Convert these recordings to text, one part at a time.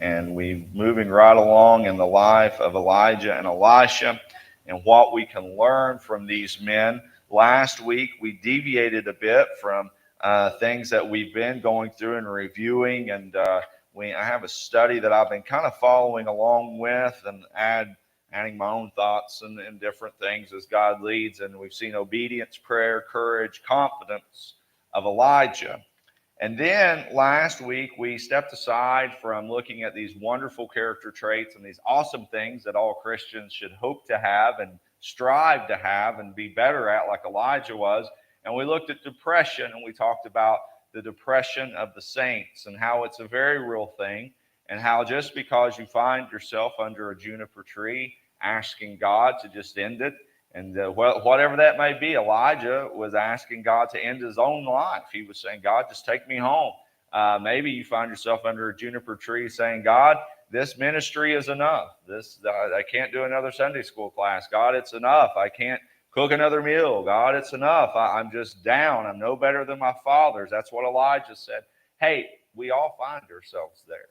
and we're moving right along in the life of Elijah and Elisha and what we can learn from these men. Last week, we deviated a bit from things that we've been going through and reviewing, and I have a study that I've been kind of following along with and adding my own thoughts and different things as God leads. And we've seen obedience, prayer, courage, confidence of Elijah. And then last week, we stepped aside from looking at these wonderful character traits and these awesome things that all Christians should hope to have and strive to have and be better at, like Elijah was. And we looked at depression, and we talked about the depression of the saints and how it's a very real thing, and how just because you find yourself under a juniper tree asking God to just end it, and whatever that may be, Elijah was asking God to end his own life. He was saying, God, just take me home. Maybe you find yourself under a juniper tree saying, God, this ministry is enough. I can't do another Sunday school class. God, it's enough. I can't cook another meal. God, it's enough. I'm just down. I'm no better than my fathers. That's what Elijah said. Hey, we all find ourselves there.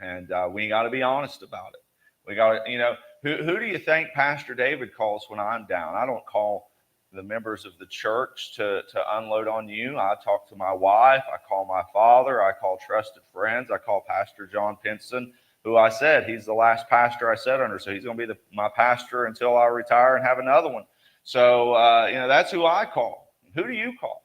And we got to be honest about it. We got to, who do you think Pastor David calls when I'm down? I don't call the members of the church to unload on you. I talk to my wife. I call my father. I call trusted friends. I call Pastor John Pinson, who I said he's the last pastor I sat under. So he's going to be my pastor until I retire and have another one. So, that's who I call. Who do you call?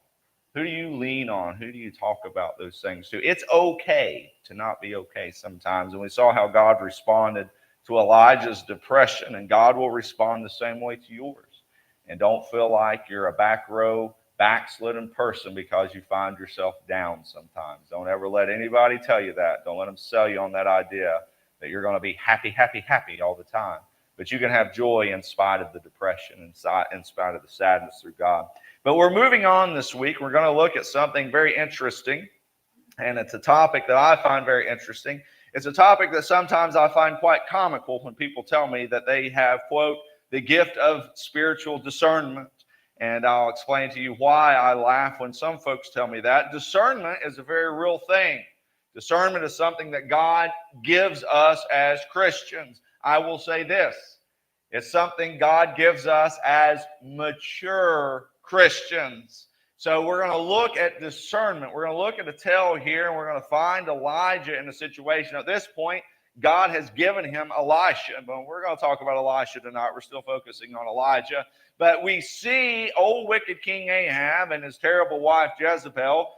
Who do you lean on? Who do you talk about those things to? It's okay to not be okay sometimes. And we saw how God responded to Elijah's depression, and God will respond the same way to yours. And don't feel like you're a back row, backslidden person because you find yourself down sometimes. Don't ever let anybody tell you that. Don't let them sell you on that idea that you're going to be happy, happy, happy all the time. But you can have joy in spite of the depression, in spite of the sadness through God. But we're moving on this week. We're going to look at something very interesting, and it's a topic that I find very interesting. It's a topic that sometimes I find quite comical when people tell me that they have, quote, the gift of spiritual discernment. And I'll explain to you why I laugh when some folks tell me that. Discernment is a very real thing. Discernment is something that God gives us as Christians. I will say this. It's something God gives us as mature Christians. So we're going to look at discernment. We're going to look at a tale here, and we're going to find Elijah in a situation. At this point, God has given him Elisha. But we're going to talk about Elisha tonight. We're still focusing on Elijah. But we see old wicked King Ahab and his terrible wife Jezebel.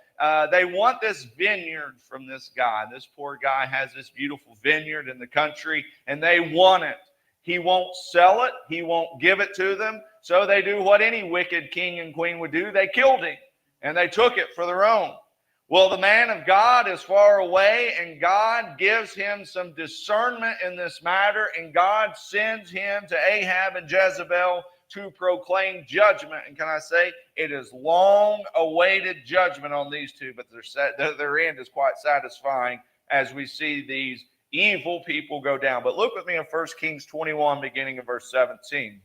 They want this vineyard from this guy. This poor guy has this beautiful vineyard in the country, and they want it. He won't sell it. He won't give it to them. So they do what any wicked king and queen would do. They killed him, and they took it for their own. Well, the man of God is far away, and God gives him some discernment in this matter, and God sends him to Ahab and Jezebel to proclaim judgment. And can I say, it is long-awaited judgment on these two, but their end is quite satisfying as we see these evil people go down. But look with me in 1 Kings 21, beginning of verse 17.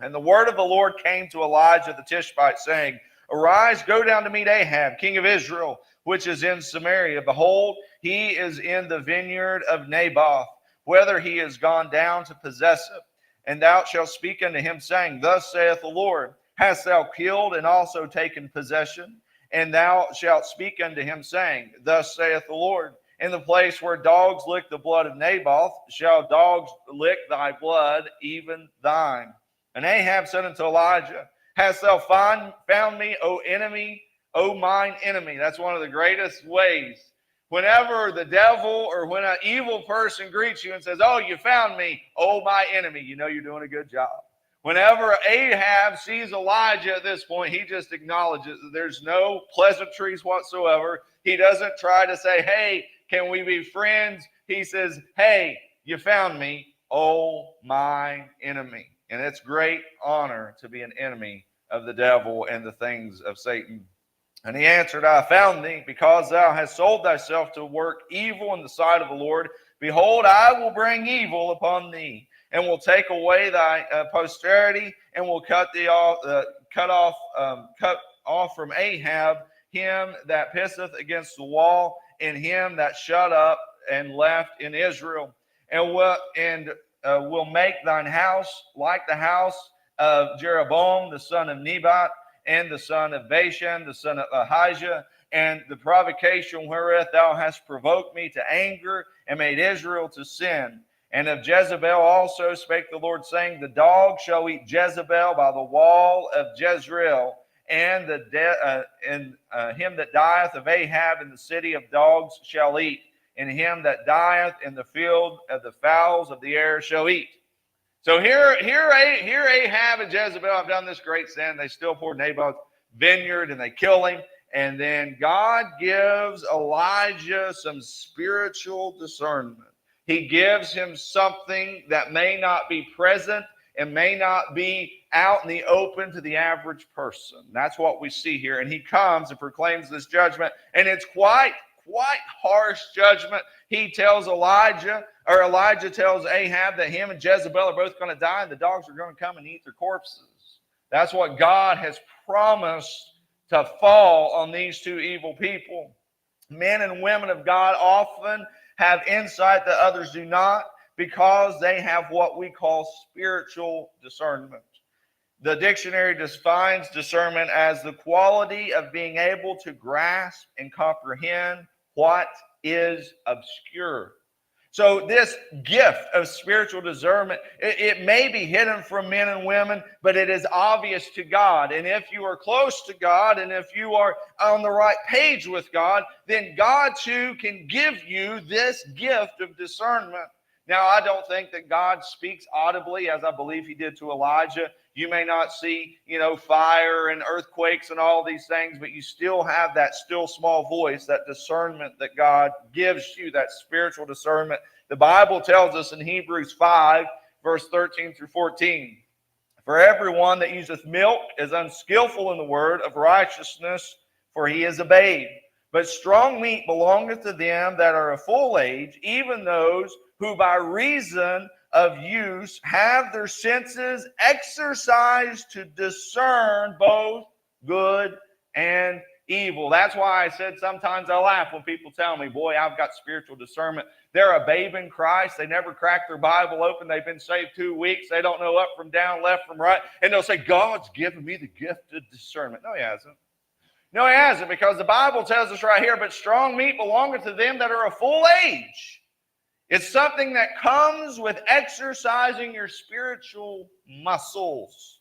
And the word of the Lord came to Elijah the Tishbite, saying, Arise, go down to meet Ahab, king of Israel, which is in Samaria. Behold, he is in the vineyard of Naboth, whether he is gone down to possess it. And thou shalt speak unto him, saying, Thus saith the Lord, Hast thou killed and also taken possession? And thou shalt speak unto him, saying, Thus saith the Lord, In the place where dogs lick the blood of Naboth, shall dogs lick thy blood, even thine. And Ahab said unto Elijah, Hast thou found me, O enemy, O mine enemy? That's one of the greatest ways. Whenever the devil or when an evil person greets you and says, Oh, you found me, oh, my enemy, you know you're doing a good job. Whenever Ahab sees Elijah at this point, he just acknowledges that there's no pleasantries whatsoever. He doesn't try to say, Hey, can we be friends? He says, Hey, you found me, oh, my enemy. And it's great honor to be an enemy of the devil and the things of Satan. And he answered, I found thee, because thou hast sold thyself to work evil in the sight of the Lord. Behold, I will bring evil upon thee, and will take away thy posterity, and will cut off from Ahab him that pisseth against the wall, and him that shut up and left in Israel, and will make thine house like the house of Jeroboam the son of Nebat, and the son of Bashan the son of Ahijah, and the provocation wherewith thou hast provoked me to anger, and made Israel to sin. And of Jezebel also spake the Lord, saying, the dog shall eat Jezebel by the wall of Jezreel, and him that dieth of Ahab in the city of dogs shall eat, and him that dieth in the field of the fowls of the air shall eat. So here Ahab and Jezebel have done this great sin. They steal poor Naboth's vineyard and they kill him. And then God gives Elijah some spiritual discernment. He gives him something that may not be present and may not be out in the open to the average person. That's what we see here. And he comes and proclaims this judgment. And it's quite harsh judgment. He tells Elijah tells Ahab that him and Jezebel are both going to die and the dogs are going to come and eat their corpses. That's what God has promised to fall on these two evil people. Men and women of God often have insight that others do not, because they have what we call spiritual discernment. The dictionary defines discernment as the quality of being able to grasp and comprehend what is obscure. So this gift of spiritual discernment, it may be hidden from men and women, but it is obvious to God. And if you are close to God, and if you are on the right page with God, then God too can give you this gift of discernment. Now, I don't think that God speaks audibly, as I believe he did to Elijah. You may not see, fire and earthquakes and all these things, but you still have that still small voice, that discernment that God gives you, that spiritual discernment. The Bible tells us in Hebrews 5, verse 13 through 14, for everyone that useth milk is unskillful in the word of righteousness, for he is a babe. But strong meat belongeth to them that are of full age, even those who by reason of use have their senses exercised to discern both good and evil. That's why I said sometimes I laugh when people tell me, boy, I've got spiritual discernment. They're a babe in Christ. They never cracked their Bible open. They've been saved 2 weeks. They don't know up from down, left from right. And they'll say, God's given me the gift of discernment. No, he hasn't. No, he hasn't, because the Bible tells us right here, but strong meat belongeth to them that are of full age. It's something that comes with exercising your spiritual muscles.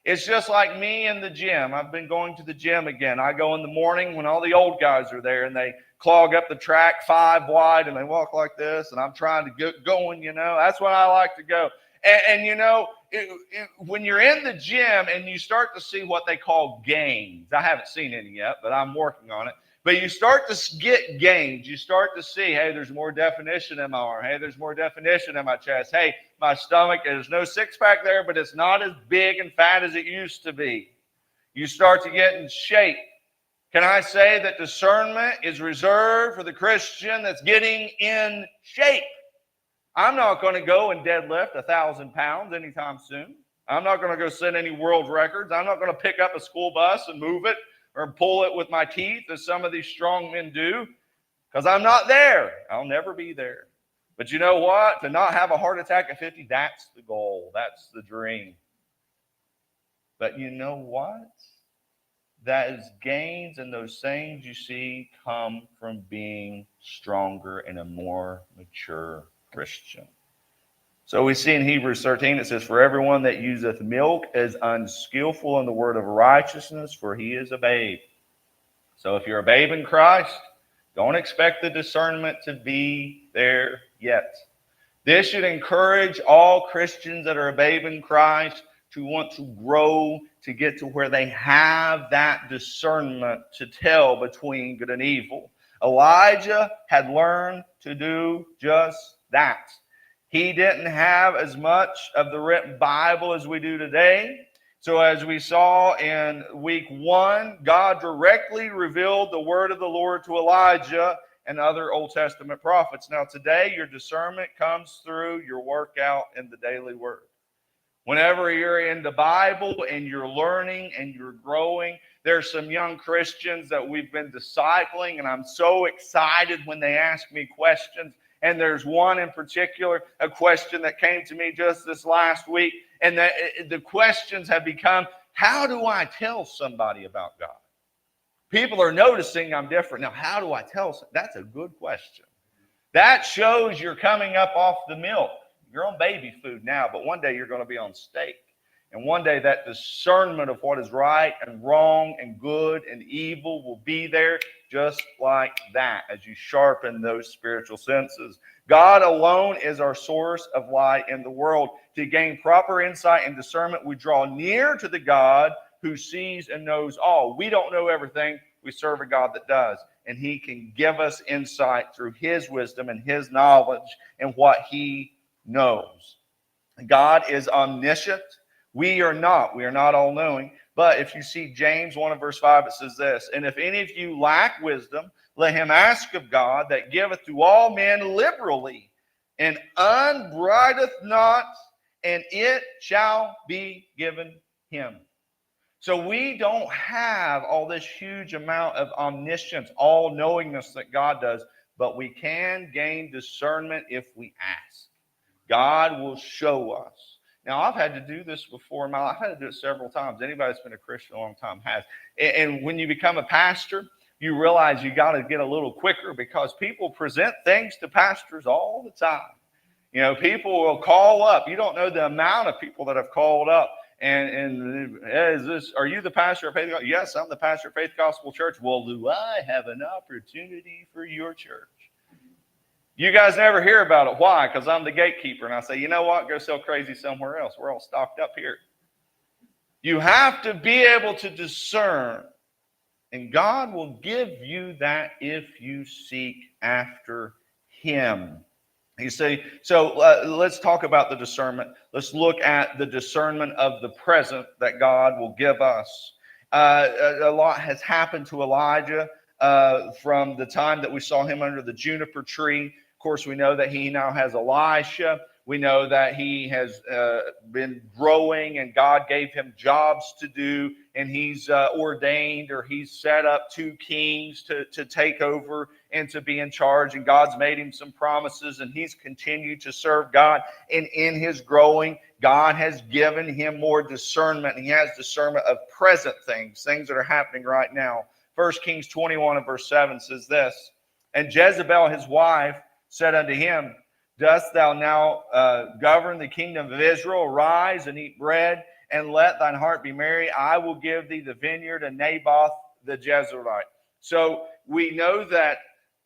It's just like me in the gym. I've been going to the gym again. I go in the morning when all the old guys are there and they clog up the track 5 wide and they walk like this, and I'm trying to get going, That's when I like to go. And when you're in the gym and you start to see what they call gains, I haven't seen any yet, but I'm working on it. But you start to get gains. You start to see, hey, there's more definition in my arm. Hey, there's more definition in my chest. Hey, my stomach, there's no six-pack there, but it's not as big and fat as it used to be. You start to get in shape. Can I say that discernment is reserved for the Christian that's getting in shape? I'm not going to go and deadlift 1,000 pounds anytime soon. I'm not going to go set any world records. I'm not going to pick up a school bus and move it or pull it with my teeth as some of these strong men do, because I'm not there. I'll never be there. But you know what? To not have a heart attack at 50, that's the goal. That's the dream. But you know what? That is gains, and those things you see come from being stronger and a more mature Christian. So we see in Hebrews 13, it says, for everyone that useth milk is unskillful in the word of righteousness, for he is a babe. So if you're a babe in Christ, don't expect the discernment to be there yet. This should encourage all Christians that are a babe in Christ to want to grow, to get to where they have that discernment to tell between good and evil. Elijah had learned to do just that. He didn't have as much of the written Bible as we do today. So as we saw in week 1, God directly revealed the word of the Lord to Elijah and other Old Testament prophets. Now today, your discernment comes through your workout in the daily word. Whenever you're in the Bible and you're learning and you're growing, there's some young Christians that we've been discipling, and I'm so excited when they ask me questions. And there's one in particular, a question that came to me just this last week. And the questions have become, how do I tell somebody about God? People are noticing I'm different. Now, how do I tell? That's a good question. That shows you're coming up off the milk. You're on baby food now, but one day you're going to be on steak. And one day that discernment of what is right and wrong and good and evil will be there just like that as you sharpen those spiritual senses. God alone is our source of light in the world. To gain proper insight and discernment, we draw near to the God who sees and knows all. We don't know everything. We serve a God that does. And he can give us insight through his wisdom and his knowledge and what he knows. God is omniscient. We are not. We are not all-knowing. But if you see James 1 and verse 5, it says this, and if any of you lack wisdom, let him ask of God that giveth to all men liberally and upbraideth not, and it shall be given him. So we don't have all this huge amount of omniscience, all-knowingness that God does, but we can gain discernment if we ask. God will show us. Now, I've had to do this before in my life. I've had to do it several times. Anybody that's been a Christian a long time has. And when you become a pastor, you realize you got to get a little quicker because people present things to pastors all the time. You know, people will call up. You don't know the amount of people that have called up. And are you the pastor of Faith Gospel? Yes, I'm the pastor of Faith Gospel Church. Well, do I have an opportunity for your church? You guys never hear about it. Why? Because I'm the gatekeeper. And I say, you know what? Go sell crazy somewhere else. We're all stocked up here. You have to be able to discern. And God will give you that if you seek after him. You see, so let's talk about the discernment. Let's look at the discernment of the present that God will give us. A lot has happened to Elijah from the time that we saw him under the juniper tree. Of course, we know that he now has Elisha. We know that he has been growing and God gave him jobs to do, and he's ordained, or he's set up 2 kings to take over and to be in charge, and God's made him some promises, and he's continued to serve God. And in his growing, God has given him more discernment. He has discernment of present things that are happening right now. 1 Kings 21 and verse 7 says this, and Jezebel his wife said unto him, dost thou now govern the kingdom of Israel? Arise and eat bread, and let thine heart be merry. I will give thee the vineyard of Naboth the Jezreelite. So we know that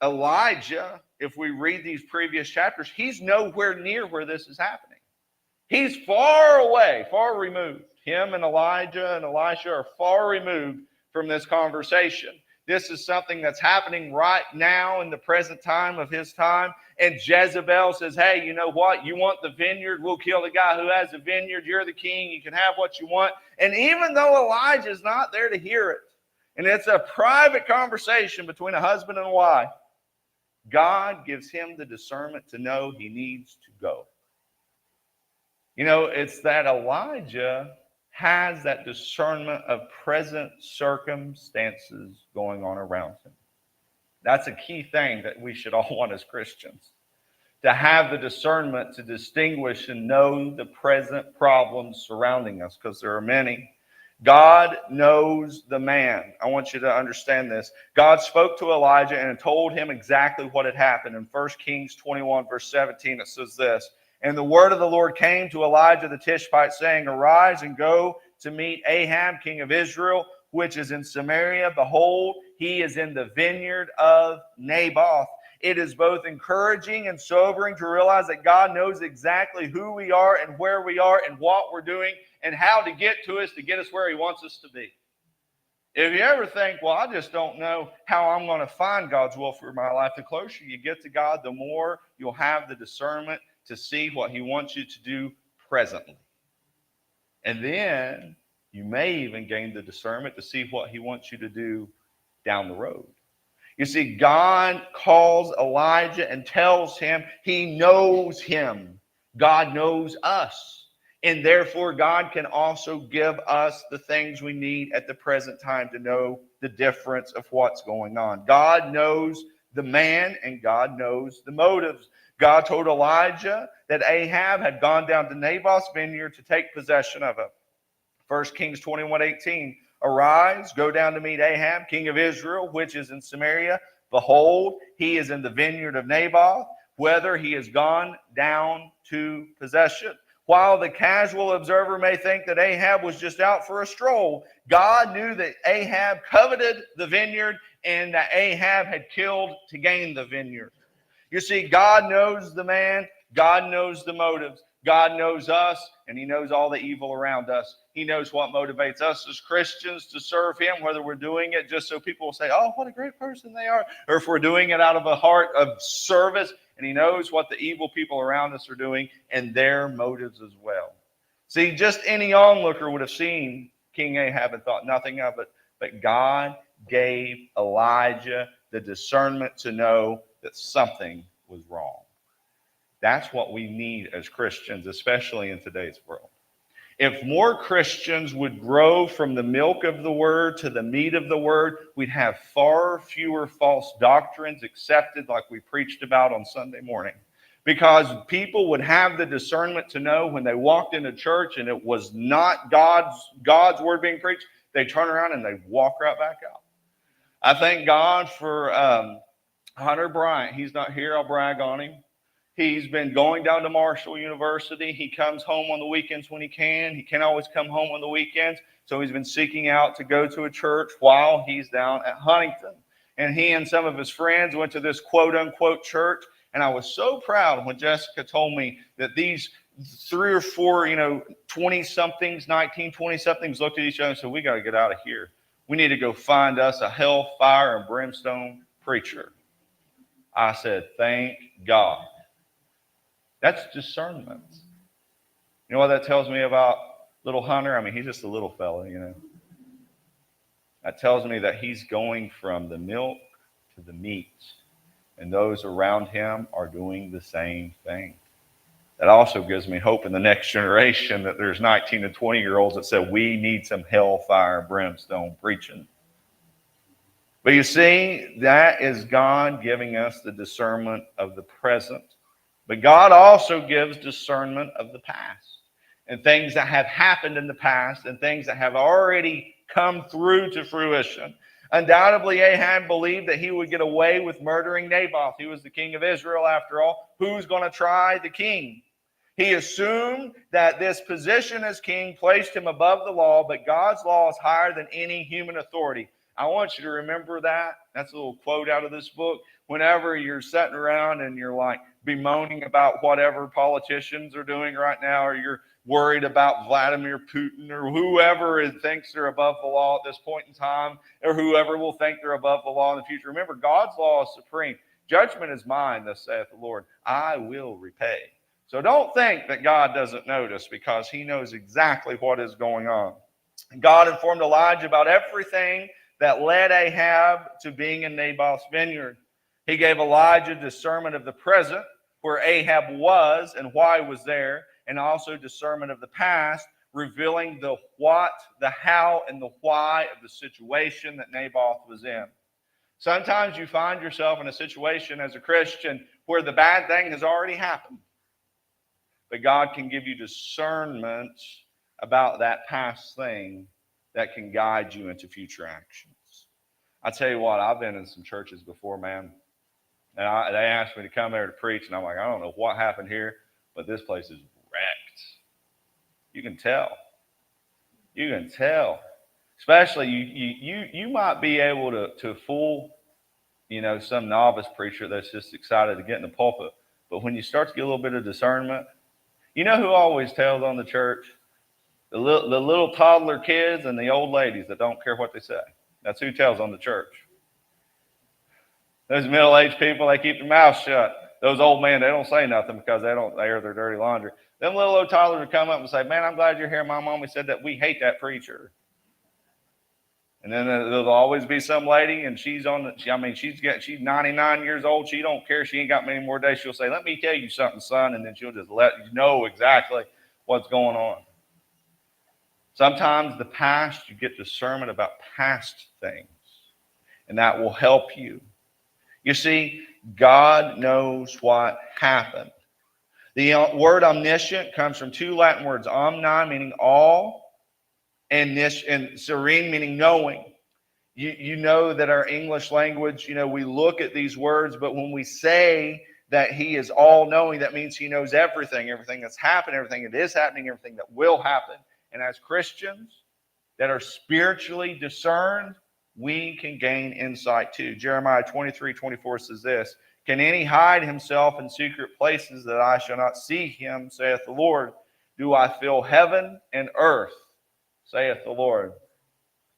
Elijah, if we read these previous chapters, he's nowhere near where this is happening. He's far away, far removed. Him and Elijah and Elisha are far removed from this conversation. This is something that's happening right now in the present time of his time. And Jezebel says, hey, you know what? You want the vineyard? We'll kill the guy who has the vineyard. You're the king. You can have what you want. And even though Elijah's not there to hear it, and it's a private conversation between a husband and a wife, God gives him the discernment to know he needs to go. You know, it's that Elijah has that discernment of present circumstances going on around him. That's a key thing that we should all want as Christians, to have the discernment to distinguish and know the present problems surrounding us, because there are many. God knows the man. I want you to understand this. God spoke to Elijah and told him exactly what had happened. In 1 Kings 21, verse 17, it says this, and the word of the Lord came to Elijah the Tishbite, saying, arise and go to meet Ahab, king of Israel, which is in Samaria. Behold, he is in the vineyard of Naboth. It is both encouraging and sobering to realize that God knows exactly who we are and where we are and what we're doing and how to get to us where he wants us to be. If you ever think, well, I just don't know how I'm going to find God's will for my life, the closer you get to God, the more you'll have the discernment to see what he wants you to do presently. And then you may even gain the discernment to see what he wants you to do down the road. You see, God calls Elijah and tells him he knows him. God knows us. And therefore, God can also give us the things we need at the present time to know the difference of what's going on. God knows the man, and God knows the motives. God told Elijah that Ahab had gone down to Naboth's vineyard to take possession of it. 1 Kings 21:18. Arise, go down to meet Ahab, king of Israel, which is in Samaria. Behold, he is in the vineyard of Naboth, whether he has gone down to possession. While the casual observer may think that Ahab was just out for a stroll, God knew that Ahab coveted the vineyard and that Ahab had killed to gain the vineyard. You see, God knows the man, God knows the motives. God knows us, and he knows all the evil around us. He knows what motivates us as Christians to serve him, whether we're doing it just so people will say, oh, what a great person they are, or if we're doing it out of a heart of service, and he knows what the evil people around us are doing and their motives as well. See, just any onlooker would have seen King Ahab and thought nothing of it, but God gave Elijah the discernment to know that something was wrong. That's what we need as Christians, especially in today's world. If more Christians would grow from the milk of the word to the meat of the word, we'd have far fewer false doctrines accepted like we preached about on Sunday morning. Because people would have the discernment to know when they walked into church and it was not God's word being preached, they turn around and they walk right back out. I thank God for Hunter Bryant. He's not here. I'll brag on him. He's been going down to Marshall University. He comes home on the weekends when he can. He can't always come home on the weekends. So he's been seeking out to go to a church while he's down at Huntington. And he and some of his friends went to this quote-unquote church. And I was so proud when Jessica told me that these 3 or 4, 20-somethings, 19, 20-somethings looked at each other and said, we got to get out of here. We need to go find us a hell, fire, and brimstone preacher. I said, thank God. That's discernment. You know what that tells me about little Hunter? I mean, he's just a little fella, That tells me that he's going from the milk to the meat. And those around him are doing the same thing. That also gives me hope in the next generation that there's 19 and 20-year-olds that said, we need some hellfire and brimstone preaching. But you see, that is God giving us the discernment of the present. But God also gives discernment of the past and things that have happened in the past and things that have already come through to fruition. Undoubtedly, Ahab believed that he would get away with murdering Naboth. He was the king of Israel after all. Who's going to try the king? He assumed that this position as king placed him above the law, but God's law is higher than any human authority. I want you to remember that. That's a little quote out of this book. Whenever you're sitting around and you're like bemoaning about whatever politicians are doing right now, or you're worried about Vladimir Putin or whoever thinks they're above the law at this point in time, or whoever will think they're above the law in the future. Remember, God's law is supreme. Judgment is mine, thus saith the Lord. I will repay. So don't think that God doesn't notice, because he knows exactly what is going on. God informed Elijah about everything that led Ahab to being in Naboth's vineyard. He gave Elijah discernment of the present, where Ahab was and why he was there, and also discernment of the past, revealing the what, the how, and the why of the situation that Naboth was in. Sometimes you find yourself in a situation as a Christian where the bad thing has already happened. But God can give you discernment about that past thing that can guide you into future actions. I tell you what, I've been in some churches before, man. And they asked me to come there to preach, and I'm like, I don't know what happened here, but this place is wrecked. You can tell. You can tell. Especially you might be able to fool, some novice preacher that's just excited to get in the pulpit. But when you start to get a little bit of discernment, you know who always tells on the church? The little toddler kids and the old ladies that don't care what they say. That's who tells on the church. Those middle-aged people, they keep their mouths shut. Those old men, they don't say nothing because they don't air their dirty laundry. Them little old toddlers would come up and say, man, I'm glad you're here. My mom said that we hate that preacher. And then there'll always be some lady, and she's 99 years old. She don't care. She ain't got many more days. She'll say, let me tell you something, son. And then she'll just let you know exactly what's going on. Sometimes the past, you get discernment about past things, and that will help you. You see, God knows what happened. The word omniscient comes from two Latin words, omni, meaning all, and serene, meaning knowing. You know that our English language, we look at these words, but when we say that he is all-knowing, that means he knows everything that's happened, everything that is happening, everything that will happen. And as Christians that are spiritually discerned, we can gain insight too. Jeremiah 23:24 says this, "Can any hide himself in secret places that I shall not see him, saith the Lord? Do I fill heaven and earth, saith the Lord."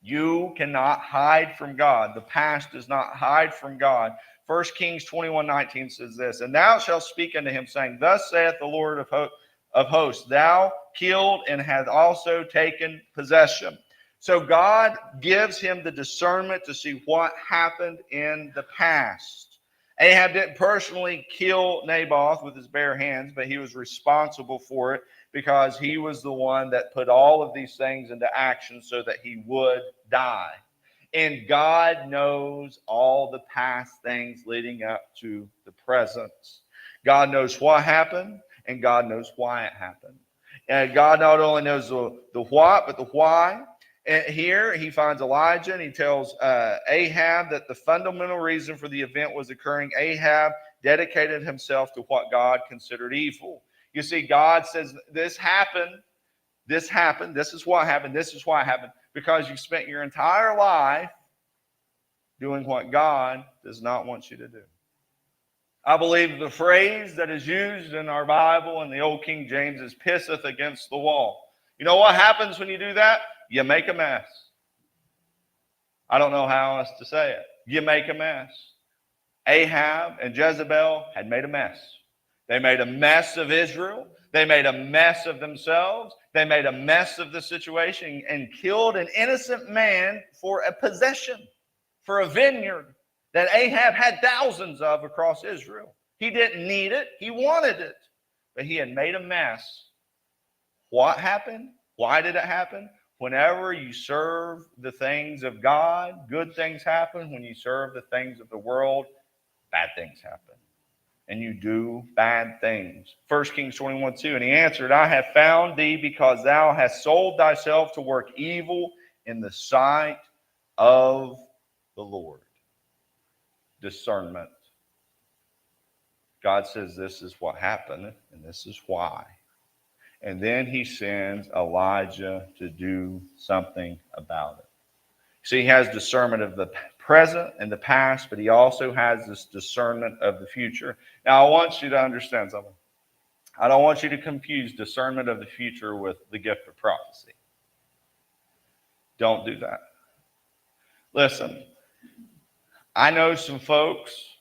You cannot hide from God. The past does not hide from God. 1 Kings 21:19 says this, "And thou shalt speak unto him, saying, Thus saith the Lord of hosts, thou killed and hast also taken possession." So God gives him the discernment to see what happened in the past. Ahab didn't personally kill Naboth with his bare hands, but he was responsible for it because he was the one that put all of these things into action so that he would die. And God knows all the past things leading up to the present. God knows what happened, and God knows why it happened. And God not only knows the what, but the why. And here he finds Elijah, and he tells Ahab that the fundamental reason for the event was occurring. Ahab dedicated himself to what God considered evil. You see, God says, this happened, this is what happened, this is why it happened, because you spent your entire life doing what God does not want you to do. I believe the phrase that is used in our Bible in the Old King James is pisseth against the wall. You know what happens when you do that? You make a mess. I don't know how else to say it. You make a mess. Ahab and Jezebel had made a mess. They made a mess of Israel. They made a mess of themselves. They made a mess of the situation and killed an innocent man for a possession, for a vineyard that Ahab had thousands of across Israel. He didn't need it. He wanted it. But he had made a mess. What happened? Why did it happen? Whenever you serve the things of God, good things happen. When you serve the things of the world, bad things happen. And you do bad things. 1 Kings 21:2, "And he answered, I have found thee because thou hast sold thyself to work evil in the sight of the Lord." Discernment. God says this is what happened, and this is why. And then he sends Elijah to do something about it. See, he has discernment of the present and the past, but he also has this discernment of the future. Now, I want you to understand something. I don't want you to confuse discernment of the future with the gift of prophecy. Don't do that. Listen, I know some folks,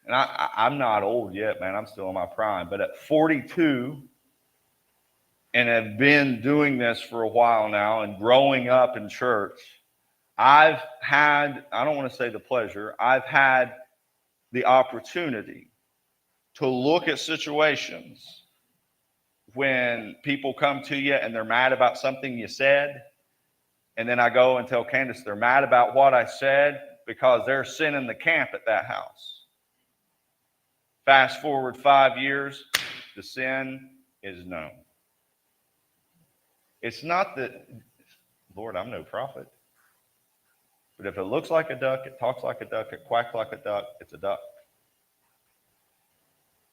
and I'm not old yet, man. I'm still in my prime. But at 42, and have been doing this for a while now and growing up in church, I've had, I don't want to say the pleasure, I've had the opportunity to look at situations when people come to you and they're mad about something you said. And then I go and tell Candace they're mad about what I said because they're sinning the camp at that house. Fast forward 5 years, the sin is known. It's not that, Lord, I'm no prophet. But if it looks like a duck, it talks like a duck, it quacks like a duck, it's a duck.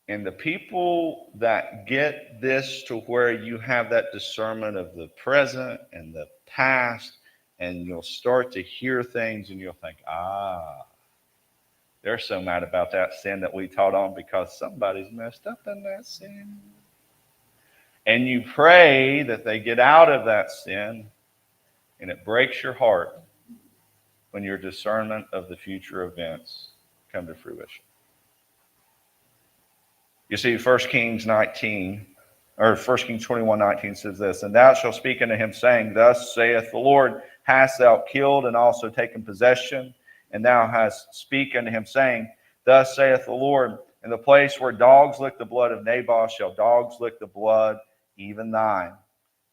And the people that get this to where you have that discernment of the present and the past, and you'll start to hear things and you'll think, they're so mad about that sin that we taught on because somebody's messed up in that sin. And you pray that they get out of that sin, and it breaks your heart when your discernment of the future events come to fruition. You see, 1 Kings 21:19 says this, "And thou shalt speak unto him, saying, Thus saith the Lord, hast thou killed and also taken possession? And thou hast speak unto him, saying, Thus saith the Lord, in the place where dogs lick the blood of Naboth shall dogs lick the blood, even thine.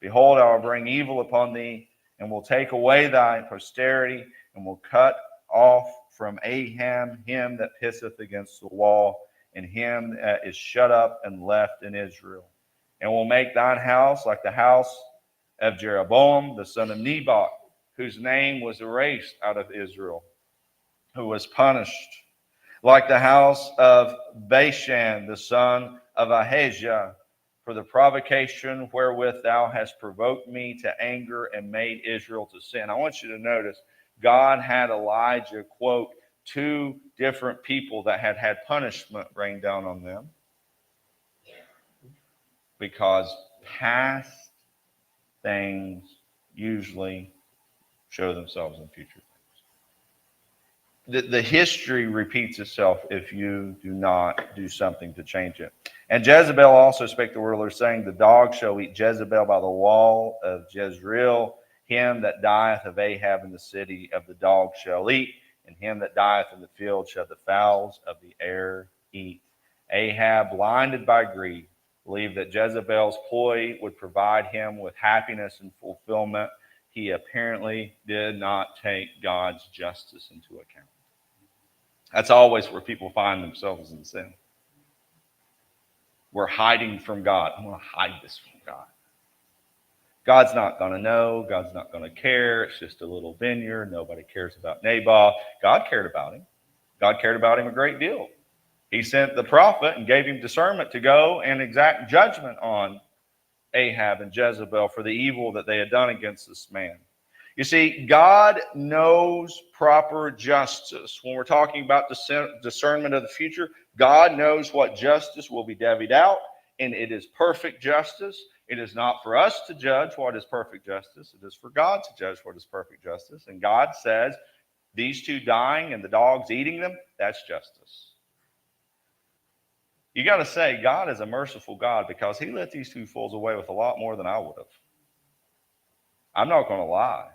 Behold, I will bring evil upon thee, and will take away thy posterity, and will cut off from Ahab him that pisseth against the wall, and him that is shut up and left in Israel. And will make thine house like the house of Jeroboam the son of Nebat, whose name was erased out of Israel, who was punished, like the house of Bashan the son of Ahijah, for the provocation wherewith thou hast provoked me to anger and made Israel to sin. I want you to notice God had Elijah quote two different people that had had punishment rained down on them because past things usually show themselves in future things. The history repeats itself if you do not do something to change it. And Jezebel also spake the word of the Lord, saying, the dog shall eat Jezebel by the wall of Jezreel. Him that dieth of Ahab in the city of the dog shall eat, and him that dieth in the field shall the fowls of the air eat. Ahab, blinded by greed, believed that Jezebel's ploy would provide him with happiness and fulfillment. He apparently did not take God's justice into account. That's always where people find themselves in sin. We're hiding from God. I'm going to hide this from God. God's not going to know. God's not going to care. It's just a little vineyard. Nobody cares about Nabal. God cared about him. God cared about him a great deal. He sent the prophet and gave him discernment to go and exact judgment on Ahab and Jezebel for the evil that they had done against this man. You see, God knows proper justice. When we're talking about discernment of the future, God knows what justice will be devied out, and it is perfect justice. It is not for us to judge what is perfect justice. It is for God to judge what is perfect justice. And God says, these two dying and the dogs eating them, that's justice. You got to say, God is a merciful God because he let these two fools away with a lot more than I would have. I'm not going to lie.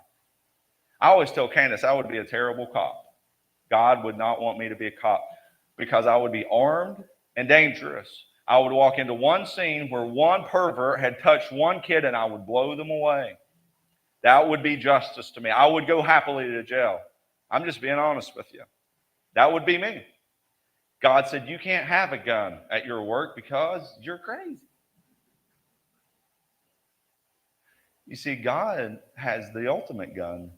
I always tell Candace I would be a terrible cop. God would not want me to be a cop because I would be armed and dangerous. I would walk into one scene where one pervert had touched one kid and I would blow them away. That would be justice to me. I would go happily to jail. I'm just being honest with you. That would be me. God said, you can't have a gun at your work because you're crazy. You see, God has the ultimate gun.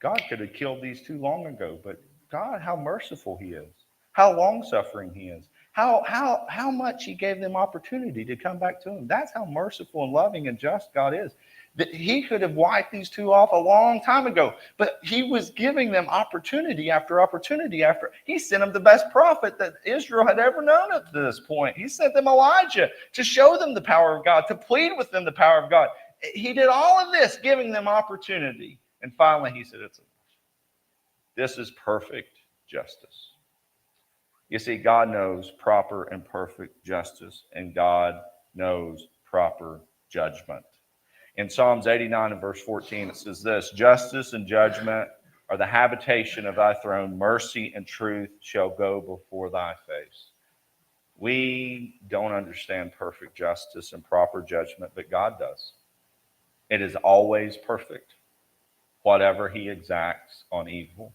God could have killed these two long ago, but God, how merciful he is, how long-suffering he is, how much he gave them opportunity to come back to him. That's how merciful and loving and just God is. That he could have wiped these two off a long time ago, but he was giving them opportunity after opportunity after. He sent them the best prophet that Israel had ever known up to this point. He sent them Elijah to show them the power of God, to plead with them the power of God. He did all of this, giving them opportunity. And finally, he said, it's enough. This is perfect justice. You see, God knows proper and perfect justice, and God knows proper judgment. In Psalms 89 and verse 14, it says this, justice and judgment are the habitation of thy throne. Mercy and truth shall go before thy face. We don't understand perfect justice and proper judgment, but God does. It is always perfect, whatever he exacts on evil.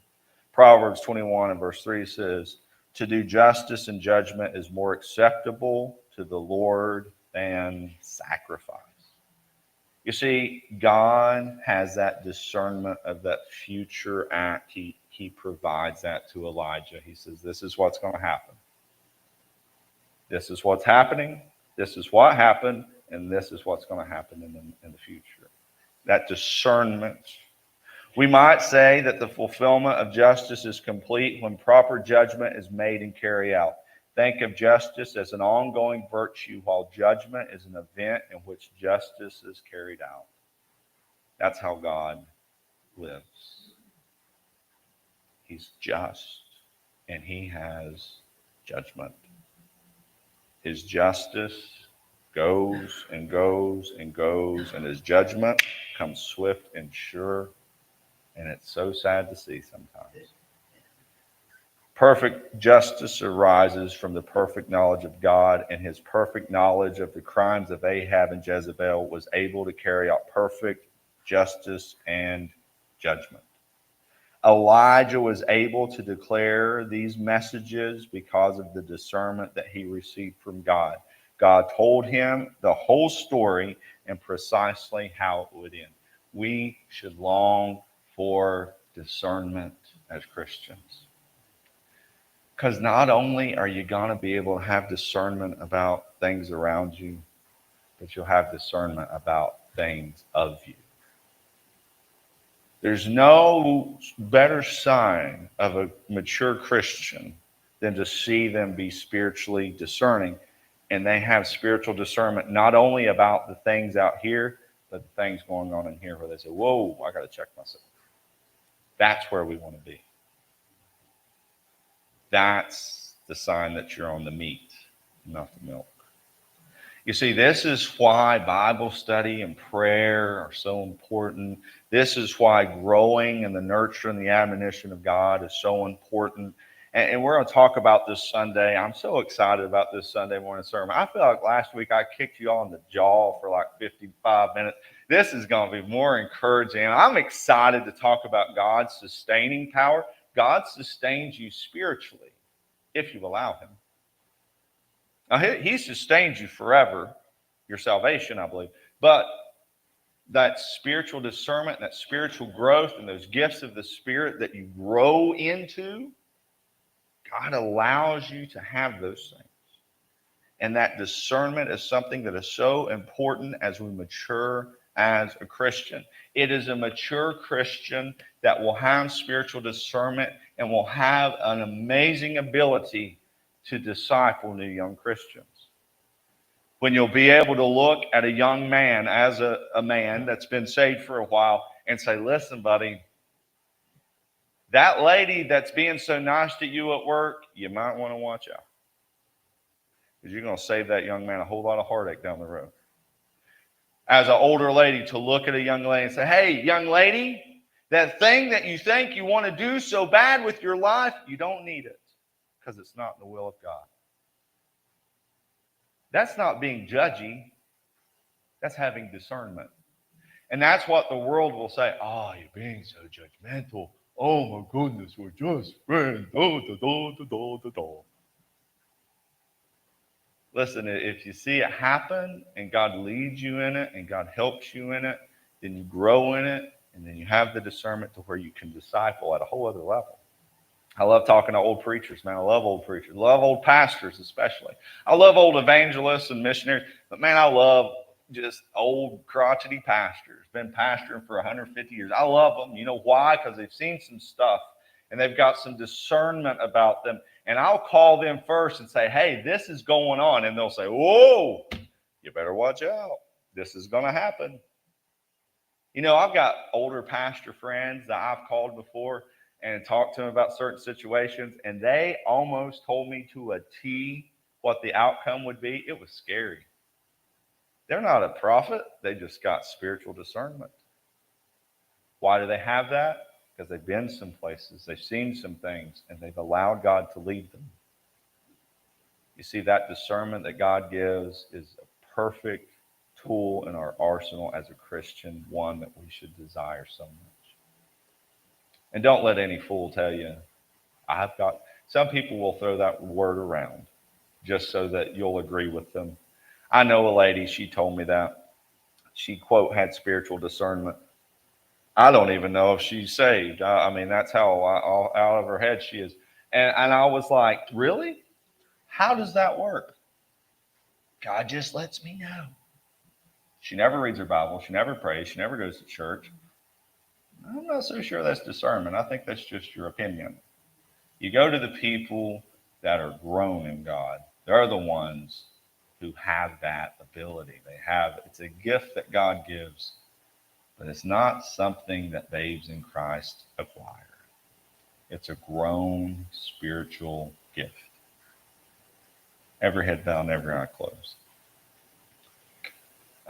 Proverbs 21 and verse 3 says, to do justice and judgment is more acceptable to the Lord than sacrifice. You see, God has that discernment of that future act. He provides that to Elijah. He says, this is what's going to happen. This is what's happening. This is what happened. And this is what's going to happen in the future. That discernment. We might say that the fulfillment of justice is complete when proper judgment is made and carried out. Think of justice as an ongoing virtue, while judgment is an event in which justice is carried out. That's how God lives. He's just, and he has judgment. His justice goes and goes and goes, and his judgment comes swift and sure, and it's so sad to see sometimes. Perfect justice arises from the perfect knowledge of God, and his perfect knowledge of the crimes of Ahab and Jezebel was able to carry out perfect justice and judgment. Elijah was able to declare these messages because of the discernment that he received from God. God told him the whole story and precisely how it would end. We should long for discernment as Christians. Because not only are you going to be able to have discernment about things around you, but you'll have discernment about things of you. There's no better sign of a mature Christian than to see them be spiritually discerning. And they have spiritual discernment not only about the things out here, but the things going on in here where they say, whoa, I got to check myself. That's where we want to be. That's the sign that you're on the meat, not the milk. You see, this is why Bible study and prayer are so important. This is why growing in the nurture and the admonition of God is so important. And we're going to talk about this Sunday. I'm so excited about this Sunday morning sermon. I feel like last week I kicked you all in the jaw for like 55 minutes. This is going to be more encouraging. I'm excited to talk about God's sustaining power. God sustains you spiritually if you allow him. Now, he sustains you forever, your salvation, I believe. But that spiritual discernment, that spiritual growth, and those gifts of the Spirit that you grow into, God allows you to have those things. And that discernment is something that is so important as we mature as a Christian. It is a mature Christian that will have spiritual discernment and will have an amazing ability to disciple new young Christians. When you'll be able to look at a young man as a man that's been saved for a while and say, listen, buddy, that lady that's being so nice to you at work, you might want to watch out. Because you're going to save that young man a whole lot of heartache down the road. As an older lady, to look at a young lady and say, hey, young lady, that thing that you think you want to do so bad with your life, you don't need it because it's not in the will of God. That's not being judgy. That's having discernment. And that's what the world will say. Oh, you're being so judgmental. Oh, my goodness, we're just friends. Listen, if you see it happen and God leads you in it and God helps you in it, then you grow in it, and then you have the discernment to where you can disciple at a whole other level. I love talking to old preachers, man. I love old preachers. I love old pastors especially. I love old evangelists and missionaries. But, man, I love just old crotchety pastors. Been pastoring for 150 years. I love them. You know why? Because they've seen some stuff, and they've got some discernment about them. And I'll call them first and say, hey, this is going on. And they'll say, whoa, you better watch out. This is going to happen. You know, I've got older pastor friends that I've called before and talked to them about certain situations, and they almost told me to a T what the outcome would be. It was scary. They're not a prophet. They just got spiritual discernment. Why do they have that? Because they've been some places, they've seen some things, and they've allowed God to lead them. You see, that discernment that God gives is a perfect tool in our arsenal as a Christian, one that we should desire so much. And don't let any fool tell you, some people will throw that word around just so that you'll agree with them. I know a lady, she told me that. She, quote, had spiritual discernment. I don't even know if she's saved. I mean, that's how out of her head she is. And I was like, really? How does that work? God just lets me know. She never reads her Bible. She never prays. She never goes to church. I'm not so sure that's discernment. I think that's just your opinion. You go to the people that are grown in God. They're the ones who have that ability. It's a gift that God gives, but it's not something that babes in Christ acquire. It's a grown spiritual gift. Every head bowed and every eye closed.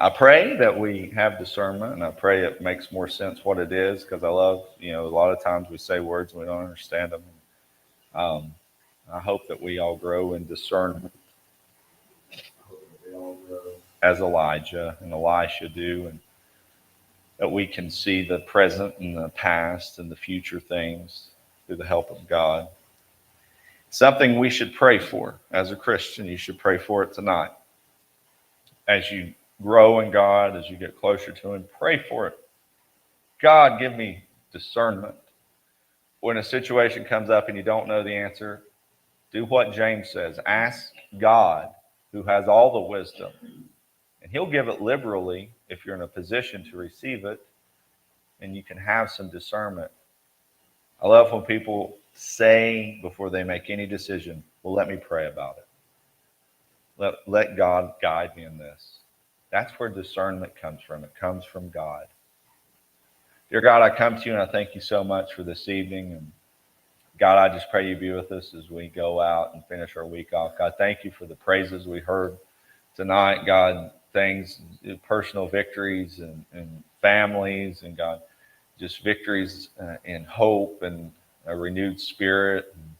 I pray that we have discernment, and I pray it makes more sense what it is, because I love, a lot of times we say words and we don't understand them. I hope that we all grow in discernment as Elijah and Elisha do. And that we can see the present and the past and the future things through the help of God. Something we should pray for as a Christian. You should pray for it tonight. As you grow in God, as you get closer to Him, pray for it. God, give me discernment. When a situation comes up and you don't know the answer, do what James says. Ask God, who has all the wisdom, and He'll give it liberally if you're in a position to receive it, and you can have some discernment. I love when people say before they make any decision, well, let me pray about it. Let God guide me in this. That's where discernment comes from. It comes from God. Dear God, I come to you and I thank you so much for this evening. And God, I just pray you be with us as we go out and finish our week off. God, thank you for the praises we heard tonight. God, things, personal victories and families, and God, just victories in hope and a renewed spirit. And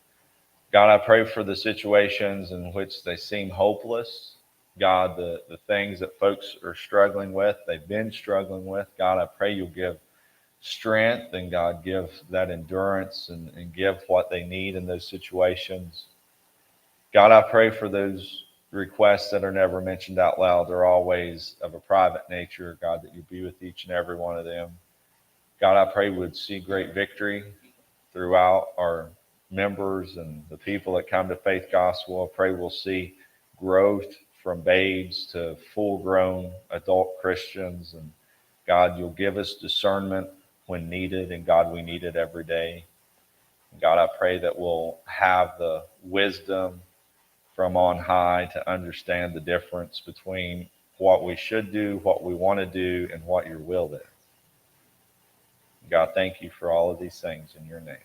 God, I pray for the situations in which they seem hopeless. God, the things that folks are struggling with, they've been struggling with. God, I pray you'll give strength, and God, give that endurance and give what they need in those situations. God, I pray for those requests that are never mentioned out loud. They're always of a private nature. God, that you be with each and every one of them. God, I pray we'd see great victory throughout our members and the people that come to Faith Gospel. I pray we'll see growth from babes to full-grown adult Christians. And God, you'll give us discernment when needed, and God, we need it every day. And God, I pray that we'll have the wisdom from on high to understand the difference between what we should do, what we want to do, and what your will is. God, thank you for all of these things in your name.